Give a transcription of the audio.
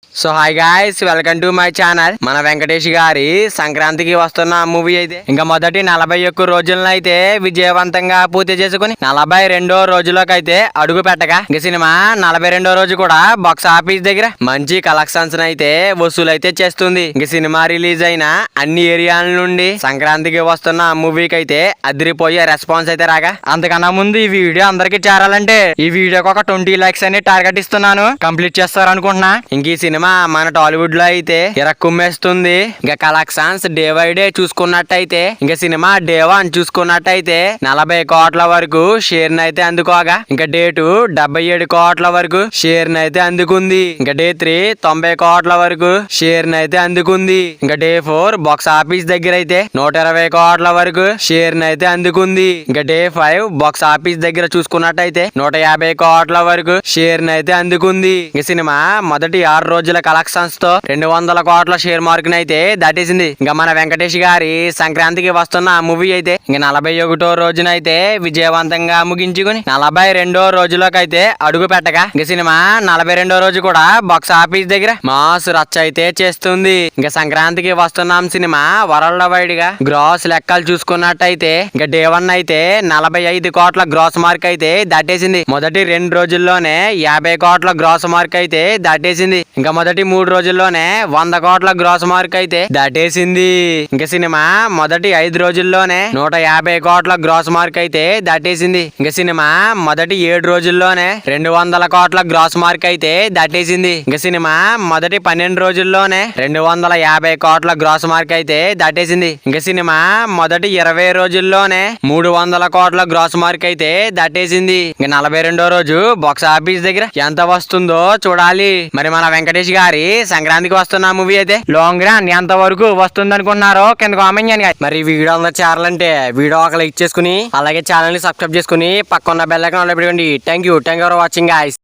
So hi guys, welcome to my channel. మన వెంకటేష్ గారి సంక్రాంతికి వస్తున్న మూవీ అయితే ఇంకా మొదటి 41 రోజులను అయితే విజయవంతంగా పూర్తి చేసుకుని 42వ రోజులోకి అయితే అడుగు పెట్టగా ఇంక సినిమా 42వ రోజు కూడా బాక్స్ ఆఫీస్ దగ్గర మంచి కలెక్షన్స్ అయితే వసూలు అయితే చేస్తుంది. ఇంక సినిమా రిలీజ్ అయిన అన్ని ఏరియాల నుండి సంక్రాంతికి వస్తున్న మూవీకి అయితే అదిరిపోయే రెస్పాన్స్ అయితే రాగా, అంతకన్నా ముందు ఈ వీడియో అందరికి చేరాలంటే ఈ వీడియోకి ఒక 20 లైక్స్ అని టార్గెట్ ఇస్తున్నాను. కంప్లీట్ చేస్తారనుకుంటున్నా. ఇంక ఈ సినిమా మన టాలీవుడ్ లో అయితే ఇరక్కుమ్మేస్తుంది. ఇంకా కలెక్షన్స్ డే బై డే చూసుకున్నట్టయితే ఇంకా సినిమా డే 1 చూసుకున్నట్టయితే 40 కోట్ల వరకు షేర్ అయితే అందుకోగా, ఇంకా డే 2 77 కోట్ల వరకు షేర్ అయితే అందుకుంది. ఇంకా డే 3 90 కోట్ల వరకు షేర్ అయితే అందుకుంది. ఇంకా డే 4 బాక్స్ ఆఫీస్ దగ్గర అయితే 120 కోట్ల వరకు షేర్ అయితే అందుకుంది. ఇంకా డే 5 బాక్స్ ఆఫీస్ దగ్గర చూసుకున్నట్టయితే 150 కోట్ల వరకు షేర్ అయితే అందుకుంది. ఈ సినిమా మొదటి 6 రోజుల కలెక్షన్స్ తో 200 కోట్ల షేర్ మార్క్ అయితే దాటేసింది. ఇంకా మన వెంకటేష్ గారి సంక్రాంతికి వస్తున్న మూవీ అయితే ఇంకా 41వ రోజునైతే విజయవంతంగా ముగించుకుని 42వ రోజులోకి అయితే అడుగు పెట్టగా ఇంక సినిమా 42వ రోజు కూడా బాక్స్ ఆఫీస్ దగ్గర మాస్ రచ్చ అయితే చేస్తుంది. ఇంకా సంక్రాంతికి వస్తున్నాం సినిమా వరల్డ్ వైడ్ గా గ్రాస్ లెక్కలు చూసుకున్నట్టయితే ఇంకా డే 1 అయితే 45 కోట్ల గ్రాస్ మార్క్ అయితే దాటేసింది. మొదటి 2 రోజుల్లోనే 50 కోట్ల గ్రాస్ మార్క్ అయితే దాటేసింది. ఇంకా మొదటి 3 రోజుల్లోనే 100 కోట్ల గ్రాస్ మార్క్ అయితే దాటేసింది. ఇంకా సినిమా మొదటి 5 రోజుల్లోనే 150 కోట్ల గ్రాస్ మార్క్ అయితే దాటేసింది. ఇంకా సినిమా మొదటి 7 రోజుల్లోనే 200 కోట్ల గ్రాస్ మార్క్ అయితే దాటేసింది. ఇంకా సినిమా మొదటి 12 రోజుల్లోనే 250 కోట్ల గ్రాస్ మార్క్ అయితే దాటేసింది. ఇంకా సినిమా మొదటి 20 రోజుల్లోనే 300 కోట్ల గ్రాస్ మార్క్ అయితే దాటేసింది. ఇంకా 42వ రోజు బాక్స్ ఆఫీస్ దగ్గర ఎంత వస్తుందో చూడాలి. మరి మన వెంకటేష్ గారి సంక్రాంతికి వస్తున్న మూవీ అయితే లాంగ్ రన్ ఎంత వరకు వస్తుంది అనుకుంటున్నారో కింద కామెంట్ చేయండి. మరి వీడియో అందరూ చేరాలంటే వీడియో ఒక లైక్ చేసుకుని అలాగే ఛానల్ ని సబ్స్క్రైబ్ చేసుకుని పక్కన బెల్ ఐకాన్ ఆన్ లో పెట్టుకోండి. Thank you for watching guys.